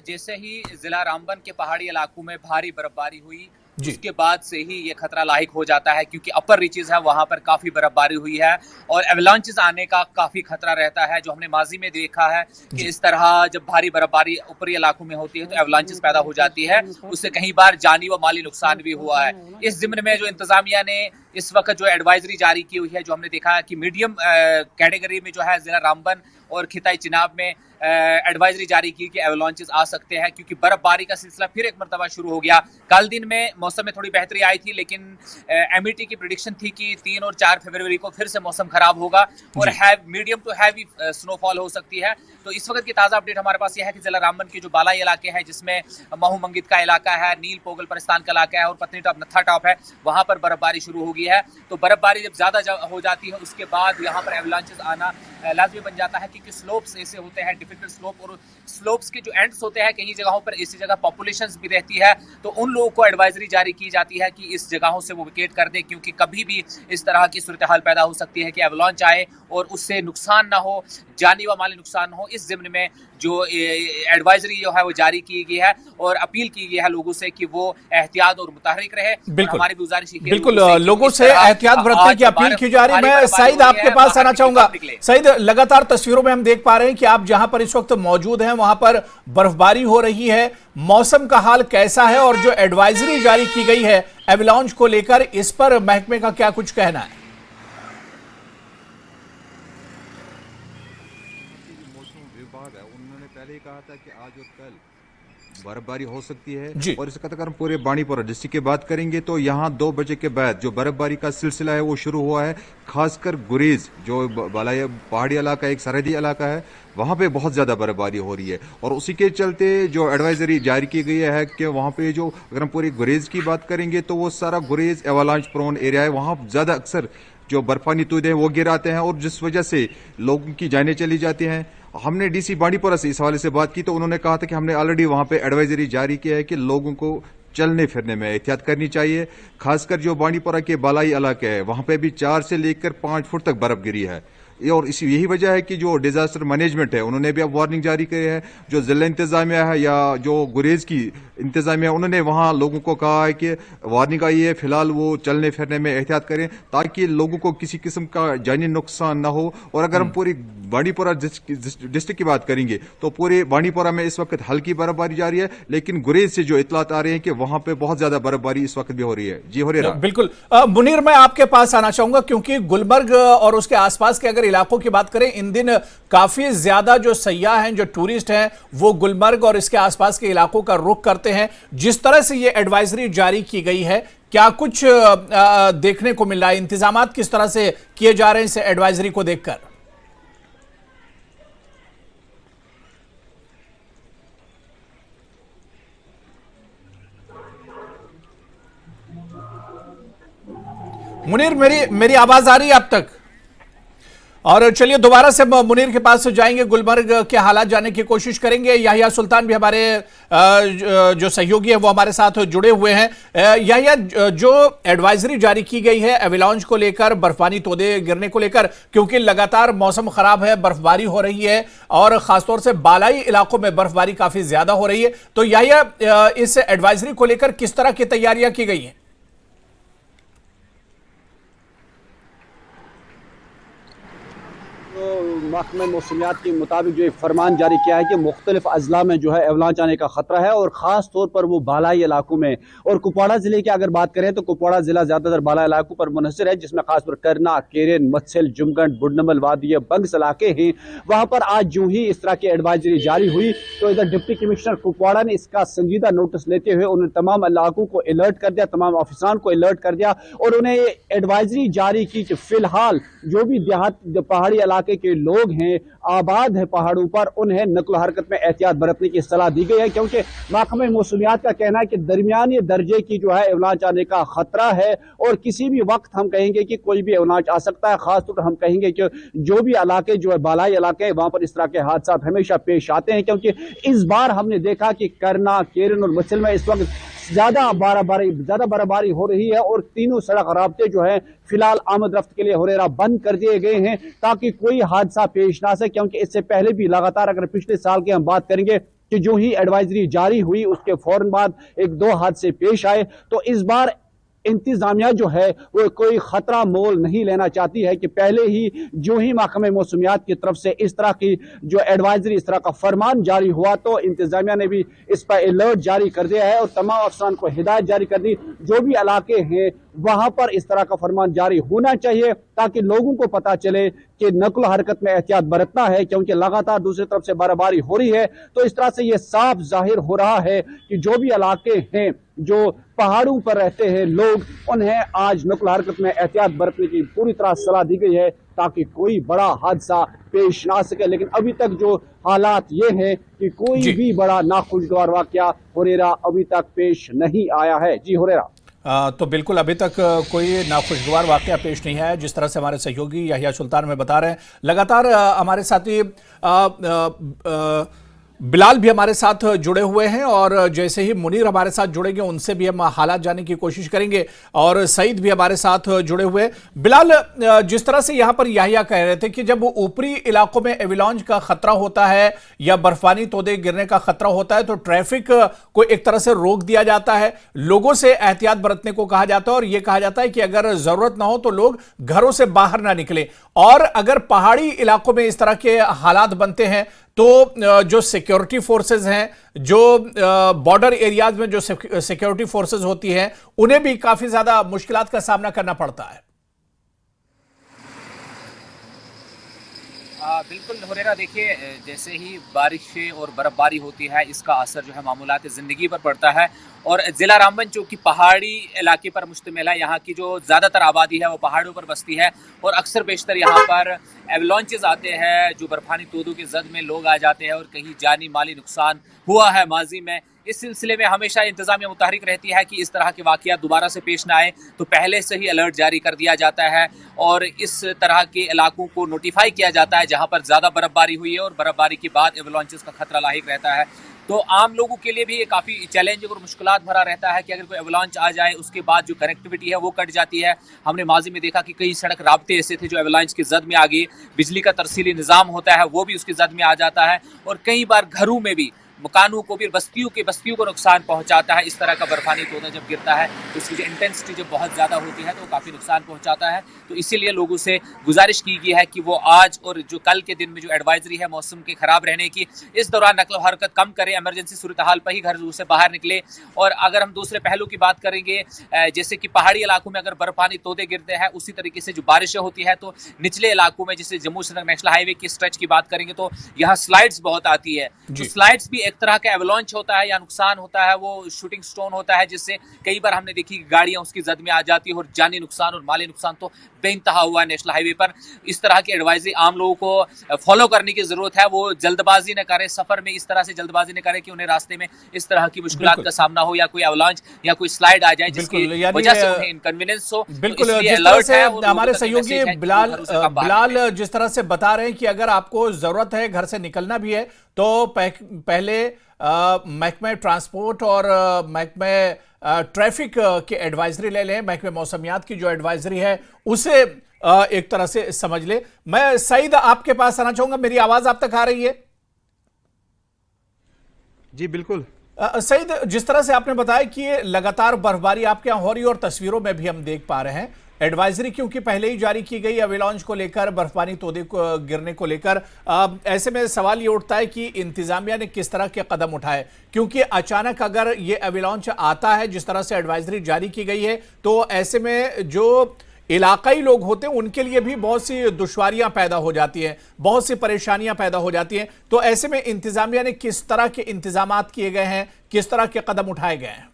जैसे ही जिला रामबन के पहाड़ी इलाकों में भारी बर्फबारी हुई, उसके बाद से ही ये खतरा लाहिक हो जाता है, क्योंकि अपर रीचेस है वहां पर काफी बर्फबारी हुई है और एवलांचेस आने का काफी खतरा रहता है। जो हमने माजी में देखा है कि इस तरह जब भारी बर्फबारी ऊपरी इलाकों में होती है तो एवलांचेस पैदा हो जाती है, उससे कई बार जानी व माली नुकसान भी हुआ है। इस जिम्न में जो इंतजामिया ने इस वक्त जो एडवाइजरी जारी की हुई है, जो हमने देखा है कि मीडियम कैटेगरी में जो है जिला रामबन और खिताई चिनाब में एडवाइजरी जारी की कि एवलांचेस आ सकते हैं, क्योंकि बर्फबारी का सिलसिला फिर एक मरतबा शुरू हो गया। कल दिन में मौसम में थोड़ी बेहतरी आई थी, लेकिन एमईटी की प्रेडिक्शन थी कि 3 और 4 फरवरी को फिर से मौसम खराब होगा और मीडियम टू हैवी स्नोफॉल हो सकती है। तो इस वक्त की ताज़ा अपडेट हमारे पास यह है कि जिला रामबन के जो बालाई इलाके हैं, जिसमें महू मंगित का इलाका है, नील पोगल परिस्तान का इलाका है और पत्नी टॉप नत्था टॉप है, वहां पर बर्फबारी शुरू हो गई है। तो बर्फबारी जब ज्यादा हो जाती है उसके बाद यहाँ पर एवलांचेस आना लाजमी बन जाता है, क्योंकि स्लोप्स ऐसे होते हैं, डिफिकल्ट स्लोप, और स्लोप्स के जो एंड्स होते हैं कई जगहों पर ऐसी जगह पॉपुलेशंस भी रहती है, तो उन लोगों को एडवाइजरी जारी की जाती है कि इस जगहों से वो विकेट कर दें, क्योंकि कभी भी इस तरह की सूरत हाल पैदा हो सकती है कि एवलांच आए और उससे नुकसान ना हो, जानी व माली नुकसान हो। इस जिम्न में जो एडवाइजरी जो है वो जारी की गई है और अपील की गई है लोगों से कि वो एहतियात और मुतहरिक रहे। हमारी गुजारिश बिल्कुल लोगों से एहतियात बरतने की अपील की जा रही है। मैं सईद आपके पास आना चाहूंगा। सईद, लगातार तस्वीरों में हम देख पा रहे हैं कि आप जहां पर इस वक्त मौजूद हैं वहां पर बर्फबारी हो रही है, मौसम का हाल कैसा है और जो एडवाइजरी जारी की गई है एवलांच को लेकर, इस पर महकमे का क्या कुछ कहना है? विभाग है, उन्होंने पहले ही कहा था कि आज और कल बर्फबारी हो सकती है। और इसका अगर हम पूरे बांडीपोरा डिस्ट्रिक्ट की बात करेंगे तो यहाँ 2 बजे के बाद जो बर्फबारी का सिलसिला है वो शुरू हुआ है। खासकर गुरेज जो बालाई पहाड़ी इलाका, एक सरहदी इलाका है, वहाँ पे बहुत ज्यादा बर्फबारी हो रही है और उसी के चलते जो एडवाइजरी जारी की गई है कि वहाँ पे जो अगर हम पूरी गुरेज की बात करेंगे तो वो सारा गुरेज एवलांच प्रोन एरिया है। वहाँ ज्यादा अक्सर जो बर्फानी तूदे हैं वो गिराते हैं और जिस वजह से लोगों की जानें चली जाती हैं। हमने डीसी बांडीपोरा से इस हवाले से बात की तो उन्होंने कहा था कि हमने ऑलरेडी वहां पे एडवाइजरी जारी किया है कि लोगों को चलने फिरने में एहतियात करनी चाहिए। खासकर जो बांडीपोरा के बालाई इलाके है वहां पे भी 4 से लेकर 5 फुट तक बर्फ गिरी है और यही वजह है कि जो डिजास्टर मैनेजमेंट है उन्होंने भी अब वार्निंग जारी की है। जो जिला इंतजामिया है या जो गुरेज की इंतजामिया, उन्होंने वहां लोगों को कहा है कि वार्निंग आई है, फिलहाल वो चलने फिरने में एहतियात करें ताकि लोगों को किसी किस्म का जानी नुकसान ना हो। और अगर हम पूरी बांडीपोरा डिस्ट्रिक्ट की बात करेंगे तो पूरे बांडीपोरा में इस वक्त हल्की बर्फबारी जारी है, लेकिन गुरेज से जो इतलात आ रहे हैं कि वहां पे बहुत ज्यादा बर्फबारी इस वक्त भी हो रही है। जी हो रही है। बिल्कुल मुनीर, मैं आपके पास आना चाहूंगा क्योंकि गुलमर्ग और उसके आसपास के अगर इलाकों की बात करें, इन दिन काफी ज्यादा जो सयाह हैं, जो टूरिस्ट हैं, वो गुलमर्ग और इसके आसपास के इलाकों का रुख करते हैं। जिस तरह से ये एडवाइजरी जारी की गई है, क्या कुछ देखने को मिल रहा है? इंतजामात किस तरह से किए जा रहे हैं इस एडवाइजरी को देखकर? मुनीर, मेरी आवाज आ रही है अब तक? और चलिए दोबारा से मुनीर के पास जाएंगे, गुलमर्ग के हालात जानने की कोशिश करेंगे। याहिया सुल्तान भी हमारे जो सहयोगी है वो हमारे साथ जुड़े हुए हैं। याहिया, जो एडवाइजरी जारी की गई है एवलांच को लेकर, बर्फानी तोदे गिरने को लेकर, क्योंकि लगातार मौसम खराब है, बर्फबारी हो रही है और खासतौर से बालाई इलाकों में बर्फबारी काफी ज्यादा हो रही है, तो याहिया इस एडवाइजरी को लेकर किस तरह की तैयारियां की गई हैं? महकमे मौसमियात के मुताबिक जो एक फरमान जारी किया है कि मुख्तलिफ अजला में जो है एवलांच आने का खतरा है और ख़ास तौर पर वो बालाई इलाकों में। और कुपवाड़ा ज़िले की अगर बात करें तो कुपवाड़ा ज़िला ज़्यादातर बाला इलाकों पर मुनहसर है, जिसमें खासतौर करना, केरन, मत्सिल, जुमगंड, बुडनमल वादी, बंग्स इलाके हैं। वहाँ पर आज जो ही इस तरह की एडवाइजरी जारी हुई तो इधर डिप्टी कमिश्नर कुपवाड़ा ने इसका संजीदा नोटिस लेते हुए उन्होंने तमाम इलाकों को अलर्ट कर दिया, तमाम ऑफिसरान को अलर्ट कर दिया और उन्हें एडवाइजरी जारी की कि फिलहाल जो भी देहात पहाड़ी इलाके के लोग हैं, आबाद है पहाड़ों पर, उन्हें नकल हरकत में एहतियात बरतने की सलाह दी गई है, क्योंकि महकमे मौसमियात का कहना है कि दरमियानी दर्जे की जो है एवलांच आने का खतरा है और किसी भी वक्त हम कहेंगे कि कोई भी एवलांच आ सकता है। खासतौर पर हम कहेंगे कि जो भी इलाके जो है बालाई इलाके हैं वहां पर इस तरह के हादसा हमेशा पेश आते हैं, क्योंकि इस बार हमने देखा कि करना, केरन और मत्सिल में इस वक्त ज्यादा बर्फबारी हो रही है और तीनों सड़क राब्ते जो है फिलहाल आमद रफ्त के लिए हुरेरा बंद कर दिए गए हैं ताकि कोई हादसा पेश ना से, क्योंकि इससे पहले भी लगातार अगर पिछले साल की हम बात करेंगे कि जो ही एडवाइजरी जारी हुई उसके फौरन बाद एक दो हादसे पेश आए। तो इस बार इंतजामिया जो है वो कोई खतरा मोल नहीं लेना चाहती है कि पहले ही जो ही महकमे मौसमियात की तरफ से इस तरह की जो एडवाइजरी, इस तरह का फरमान जारी हुआ तो इंतजामिया ने भी इस पर अलर्ट जारी कर दिया है और तमाम अफसरान को हिदायत जारी कर दी जो भी इलाके हैं वहां पर इस तरह का फरमान जारी होना चाहिए ताकि लोगों को पता चले कि नकल हरकत में एहतियात बरतना है, क्योंकि लगातार दूसरी तरफ से बर्फबारी हो रही है। तो इस तरह से यह साफ जाहिर हो रहा है कि जो भी इलाके हैं जो पहाड़ों पर रहते हैं लोग, उन्हें आज नकल हरकत में एहतियात बरतने की पूरी तरह सलाह दी गई है ताकि कोई बड़ा हादसा पेश ना सके। लेकिन अभी तक जो हालात ये हैं कि कोई भी बड़ा नाखुशगवार वाकया हुरेरा अभी तक पेश नहीं आया है। जी हुरेरा। तो बिल्कुल अभी तक कोई नाखुशगवार वाकया पेश नहीं है। जिस तरह से हमारे सहयोगी याहिया सुल्तान में बता रहे हैं, लगातार हमारे साथी बिलाल भी हमारे साथ जुड़े हुए हैं और जैसे ही मुनीर हमारे साथ जुड़ेंगे उनसे भी हम हालात जानने की कोशिश करेंगे और सईद भी हमारे साथ जुड़े हुए हैं। बिलाल, जिस तरह से यहां पर याहिया कह रहे थे कि जब ऊपरी इलाकों में एविलांच का खतरा होता है या बर्फानी तोदे गिरने का खतरा होता है तो ट्रैफिक को एक तरह से रोक दिया जाता है, लोगों से एहतियात बरतने को कहा जाता है और यह कहा जाता है कि अगर जरूरत ना हो तो लोग घरों से बाहर ना निकले। और अगर पहाड़ी इलाकों में इस तरह के हालात बनते हैं तो जो सिक्योरिटी फोर्सेस हैं, जो बॉर्डर एरियाज में जो सिक्योरिटी फोर्सेस होती हैं, उन्हें भी काफी ज्यादा मुश्किलात का सामना करना पड़ता है। बिल्कुल हुरेरा, देखिए जैसे ही बारिश और बर्फबारी होती है इसका असर जो है मामूलात ज़िंदगी पर पड़ता है और ज़िला रामबन जो कि पहाड़ी इलाके पर मुश्तमिल है, यहाँ की जो ज़्यादातर आबादी है वो पहाड़ों पर बसती है और अक्सर बेशतर यहाँ पर एवलांचेस आते हैं, जो बर्फानी तोदों की जद में लोग आ जाते हैं और कहीं जानी माली नुकसान हुआ है माजी में। इस सिलसिले में हमेशा इंतजामिया मुतहरिक रहती है कि इस तरह के वाक़यात दोबारा से पेश ना आए, तो पहले से ही अलर्ट जारी कर दिया जाता है और इस तरह के इलाकों को नोटिफाई किया जाता है जहाँ पर ज़्यादा बर्फबारी हुई है और बर्फबारी के बाद एवलांचेस का खतरा लाहिक रहता है। तो आम लोगों के लिए भी ये काफ़ी चैलेंजिंग और मुश्किलात भरा रहता है कि अगर कोई एवलांच आ जाए उसके बाद जो कनेक्टिविटी है वो कट जाती है। हमने माजी में देखा कि कई सड़क राब्ते ऐसे थे जो एवलांच की जद में आ गई, बिजली का तरसीली निज़ाम होता है वो भी उसकी जद में आ जाता है और कई बार घरों में भी, मकानों को भी, बस्तियों को नुकसान पहुंचाता है। इस तरह का बर्फानी तोदा जब गिरता है तो उसकी जो इंटेंसिटी जब बहुत ज़्यादा होती है तो वो काफ़ी नुकसान पहुंचाता है। तो इसीलिए लोगों से गुजारिश की गई है कि वो आज और जो कल के दिन में जो एडवाइजरी है मौसम के ख़राब रहने की, इस दौरान नकल हरकत कम करें, एमरजेंसी सूरत हाल पर ही घर से बाहर निकले। और अगर हम दूसरे पहलू की बात करेंगे, जैसे कि पहाड़ी इलाकों में अगर बर्फानी तोदे गिरते हैं, उसी तरीके से जो बारिशें होती है तो निचले इलाकों में जैसे जम्मू श्रीनगर नेशनल हाईवे की स्ट्रेच की बात करेंगे तो यहाँ स्लाइड्स बहुत आती है। तो स्लाइड्स भी एक तरह का एवलांच होता है या नुकसान होता है, वो शूटिंग स्टोन होता है जिससे कई बार हमने देखी गाड़ियां उसकी जद में आ जाती है और जानी नुकसान और माली नुकसान तो बेइंतहा हुआ है नेशनल हाईवे पर। इस तरह की एडवाइजरी आम लोगों को फॉलो करने की जरूरत है, वो जल्दबाजी न करें, सफर में इस तरह से जल्दबाजी न करें कि उन्हें रास्ते में इस तरह की मुश्किलात का सामना हो या कोई एवलांच या कोई स्लाइड आ जाए जिसकी वजह से उन्हें इनकन्वीनियंस हो। बिल्कुल, जिस तरह से हमारे सहयोगी बिलाल जिस तरह से बता रहे हैं कि अगर आपको जरूरत है घर से निकलना भी है तो पहले महकमे ट्रांसपोर्ट और महकमे ट्रैफिक की एडवाइजरी ले लें, महकमे मौसमियात की जो एडवाइजरी है उसे एक तरह से समझ ले। मैं सईद आपके पास आना चाहूंगा, मेरी आवाज आप तक आ रही है? जी बिल्कुल। सईद, जिस तरह से आपने बताया कि लगातार बर्फबारी आपके यहां हो रही है और तस्वीरों में भी हम देख पा रहे हैं, एडवाइजरी क्योंकि पहले ही जारी की गई एविलांच को लेकर, बर्फबारी तोदे को गिरने को लेकर, ऐसे में सवाल ये उठता है कि इंतजामिया ने किस तरह के कदम उठाए, क्योंकि अचानक अगर ये एविलांच आता है जिस तरह से एडवाइजरी जारी की गई है तो ऐसे में जो इलाकाई लोग होते हैं उनके लिए भी बहुत सी दुश्वारियां पैदा हो जाती हैं, बहुत सी परेशानियां पैदा हो जाती हैं। तो ऐसे में इंतजामिया ने किस तरह के इंतजामात किए गए हैं, किस तरह के कदम उठाए गए हैं?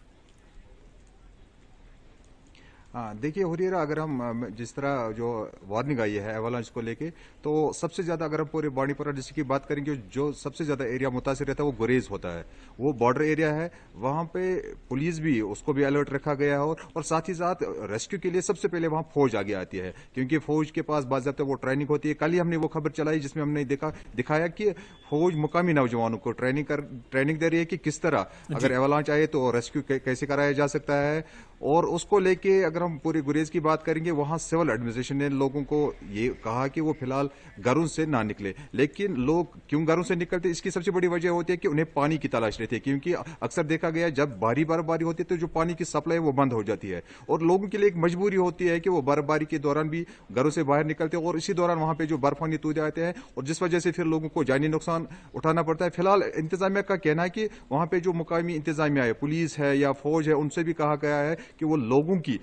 हाँ देखिए हुरियरा, अगर हम जिस तरह जो वार्निंग आई है एवलांच को लेके, तो सबसे ज्यादा अगर हम पूरे बांडीपुरा डिस्ट्रिक्ट की बात करेंगे जो सबसे ज्यादा एरिया मुतासिर रहता है वो गुरेज होता है, वो बॉर्डर एरिया है। वहां पे पुलिस भी, उसको भी अलर्ट रखा गया है और साथ ही साथ रेस्क्यू के लिए सबसे पहले वहां फौज आगे आती है, क्योंकि फौज के पास बाज़ाब्ता वो ट्रेनिंग होती है। कल ही हमने वो खबर चलाई जिसमें हमने दिखाया कि फौज मुकामी नौजवानों को ट्रेनिंग दे रही है कि किस तरह अगर एवलांच आए तो रेस्क्यू कैसे कराया जा सकता है। और उसको लेके अगर हम पूरे गुरेज की बात करेंगे, वहां सिविल एडमिनिस्ट्रेशन ने लोगों को ये कहा कि वो फिलहाल घरों से ना निकले। लेकिन लोग क्यों घरों से निकलते, इसकी सबसे बड़ी वजह होती है कि उन्हें पानी की तलाश रहती है, क्योंकि अक्सर देखा गया जब भारी बर्फबारी होती है तो जो पानी की सप्लाई वो बंद हो जाती है और लोगों के लिए एक मजबूरी होती है कि वो बर्फबारी के दौरान भी घरों से बाहर निकलते हैं और इसी दौरान वहां पे जो बर्फानी तूदे आते हैं और जिस वजह से फिर लोगों को जानी नुकसान उठाना पड़ता है। फिलहाल इंतजामिया का कहना है कि वहां पे जो मुकामी इंतजामिया है, पुलिस है या फौज है, उनसे भी कहा गया है कि वो लोगों की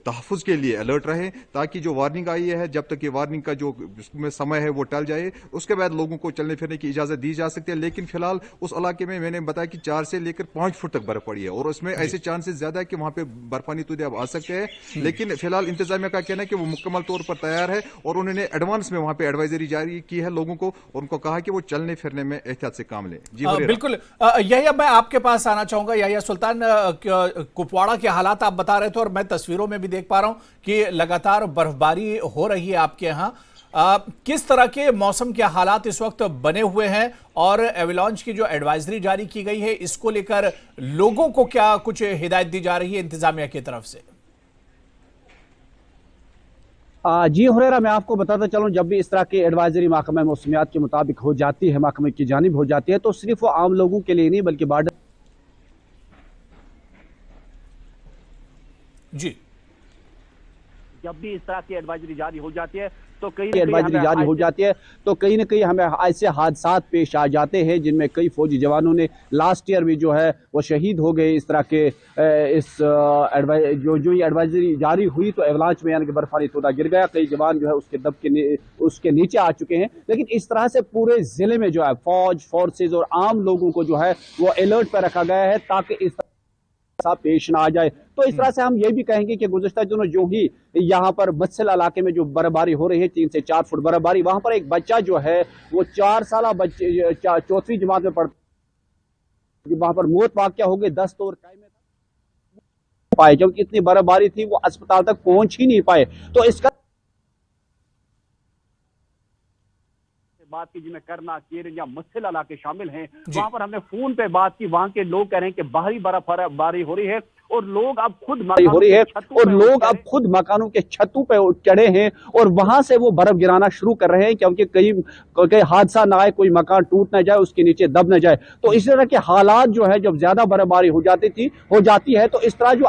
तहफ़्फ़ुज़ के लिए अलर्ट रहे, ताकि जो वार्निंग आई है जब तक ये वार्निंग का जो उसमें समय है वो टल जाए, उसके बाद लोगों को चलने फिरने की इजाजत दी जा सकती है। लेकिन फिलहाल उस इलाके में मैंने बताया कि 4 से लेकर 5 फुट तक बर्फ पड़ी है और उसमें ऐसे चांसेस ज्यादा है कि वहां पे बर्फानी तूदे अब आ सकते हैं। लेकिन फिलहाल इंतजामिया का कहना है कि वो मुकम्मल तौर पर तैयार है और उन्होंने एडवांस में वहां पे एडवाइजरी जारी की है लोगों को और उनको कहा कि वो चलने फिरने में एहतियात से काम लें। जी बिल्कुल। यही मैं आपके पास आना चाहूंगा। याहिया सुल्तान, कुपवाड़ा के हालात आप बता रहे थे और मैं तस्वीरों में भी देख पा रहा हूं कि लगातार बर्फबारी हो रही है आपके यहाँ। किस तरह के मौसम के हालात इस वक्त बने हुए हैं और एवलांच की जो एडवाइजरी जारी की गई है इसको लेकर लोगों को क्या कुछ हिदायत दी जा रही है इंतजामिया की तरफ से? जी हुरैरा, मैं आपको बताता चलूं, जब भी इस तरह की एडवाइजरी महकमा मौसमियात के मुताबिक हो जाती है, महकमे की जानिब हो जाती है, तो सिर्फ वो आम लोगों के लिए नहीं बल्कि बॉर्डर जी जब भी इस तरह की एडवाइजरी जारी हो जाती है तो कहीं ना कहीं हमें ऐसे हादसात पेश आ जाते हैं जिनमें कई फौजी जवानों ने लास्ट ईयर भी जो है वो शहीद हो गए। इस तरह के जो ये एडवाइजरी जारी हुई तो एवलांच में यानी कि बर्फानी तोदा गिर गया, कई जवान जो है उसके उसके नीचे आ चुके हैं। लेकिन इस तरह से पूरे जिले में जो है फौज, फोर्सेज और आम लोगों को जो है वो अलर्ट पर रखा गया है ताकि इस पेश ना आ जाए। तो इस तरह से हम ये भी कहेंगे कि गुज़िश्ता दिनों जो ही यहाँ पर मत्सल इलाके में जो बर्फबारी हो रही है, 3 से 4 फुट बर्फबारी, वहां पर एक बच्चा जो है वो 4 साल बच्चे 4वीं जमात में पढ़ता, वहां पर मौत वाक़या हो गई। 10 तो पाए, क्योंकि इतनी बर्फबारी थी वो अस्पताल तक पहुंच ही नहीं पाए। तो इसका बात की जिनमें करना, केरन या मत्सल इलाके शामिल हैं, वहां पर हमने फोन पे बात की। वहां के लोग कह रहे हैं कि भारी बर्फबारी हो रही है और लोग अब खुद मकानों के छतों पे चढ़े हैं और वहां से वो बर्फ गिराना शुरू कर रहे हैं, क्योंकि कहीं हादसा ना आए, कोई मकान टूट ना जाए, उसके नीचे दब ना जाए। तो इस तरह के हालात जो है, जब ज्यादा बर्फबारी हो जाती है तो इस तरह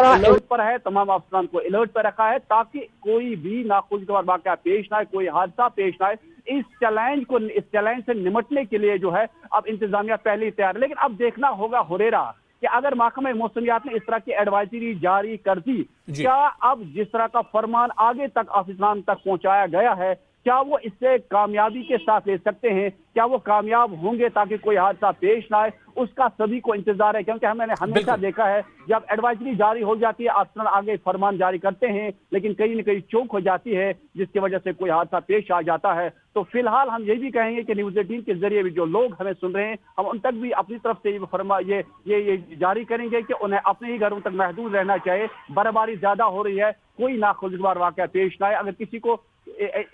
अलर्ट पर है, तमाम अफसरान को अलर्ट पर रखा है ताकि कोई भी नाखुशगवार वाकया पेश ना आए, कोई हादसा पेश ना आए। इस चैलेंज से निपटने के लिए जो है अब इंतजामिया पहले ही तैयार है। लेकिन अब देखना होगा हुरैरा कि अगर महकमा मौसमियात ने इस तरह की एडवाइजरी जारी कर दी, क्या अब जिस तरह का फरमान आगे तक अफसरान तक पहुंचाया गया है, क्या वो इससे कामयाबी के साथ ले सकते हैं? क्या वो कामयाब होंगे ताकि कोई हादसा पेश ना आए? उसका सभी को इंतजार है, क्योंकि हमने हमेशा देखा है जब एडवाइजरी जारी हो जाती है अफसर आगे फरमान जारी करते हैं, लेकिन कहीं न कहीं चूक हो जाती है जिसकी वजह से कोई हादसा पेश आ जाता है। तो फिलहाल हम ये भी कहेंगे कि न्यूज़ 18 के जरिए भी जो लोग हमें सुन रहे हैं, हम उन तक भी अपनी तरफ से ये जारी करेंगे कि उन्हें अपने ही घरों तक महदूद रहना चाहिए। बर्फबारी ज्यादा हो रही है, कोई नाखुशगवार वाकया पेश ना आए। अगर किसी को,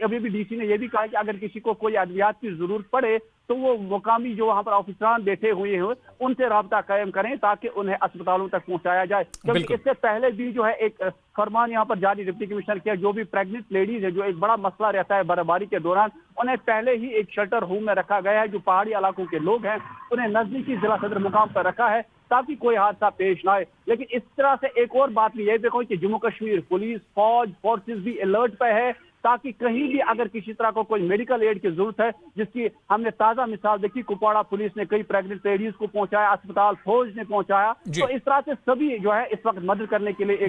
अभी भी डीसी ने यह भी कहा कि अगर किसी को कोई अद्वियात की जरूरत पड़े तो वो मुकामी जो वहां पर ऑफिसरान बैठे हुए हैं उनसे राब्ता कायम करें ताकि उन्हें अस्पतालों तक पहुंचाया जाए। क्योंकि इससे पहले भी जो है एक फरमान यहाँ पर जारी डिप्टी कमिश्नर किया, जो भी प्रेग्नेंट लेडीज है, जो एक बड़ा मसला रहता है बर्फबारी के दौरान, उन्हें पहले ही एक शेल्टर होम में रखा गया है। जो पहाड़ी इलाकों के लोग हैं उन्हें नजदीकी जिला सदर मुकाम पर रखा है ताकि कोई हादसा पेश ना आए। लेकिन इस तरह से एक और बात भी यह देखो कि जम्मू कश्मीर पुलिस, फौज, फोर्सेस भी अलर्ट पे है ताकि कहीं भी अगर किसी तरह को कोई मेडिकल एड की जरूरत है, जिसकी हमने ताजा मिसाल देखी, कुपवाड़ा पुलिस ने कई प्रेग्नेंट लेडीज को पहुंचाया, अस्पताल फौज ने पहुंचाया। तो इस तरह से सभी जो है इस वक्त मदद करने के लिए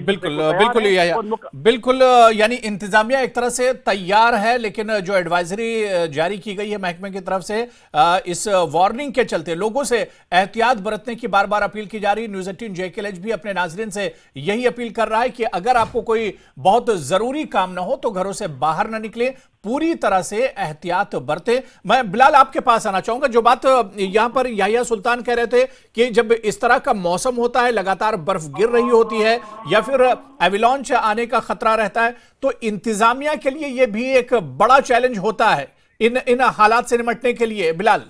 बिल्कुल यानी इंतजामिया एक तरह से तैयार है। लेकिन जो एडवाइजरी जारी की गई है महकमे की तरफ से, इस वार्निंग के चलते लोगों से एहतियात बरतने की बार बार अपील की जा रही है। न्यूज़ 18 JKLH भी अपने नाजरीन से यही अपील कर रहा है कि अगर आपको कोई बहुत जरूरी काम ना हो तो घरों से बाहर ना निकले, पूरी तरह से एहतियात बरते। मैं बिलाल आपके पास आना चाहूंगा। जो बात यहां पर याहिया सुल्तान कह रहे थे कि जब इस तरह का मौसम होता है, लगातार बर्फ गिर रही होती है या फिर एवलांच आने का खतरा रहता है, तो इंतजामिया के लिए यह भी एक बड़ा चैलेंज होता है इन हालात से निपटने के लिए। बिलाल,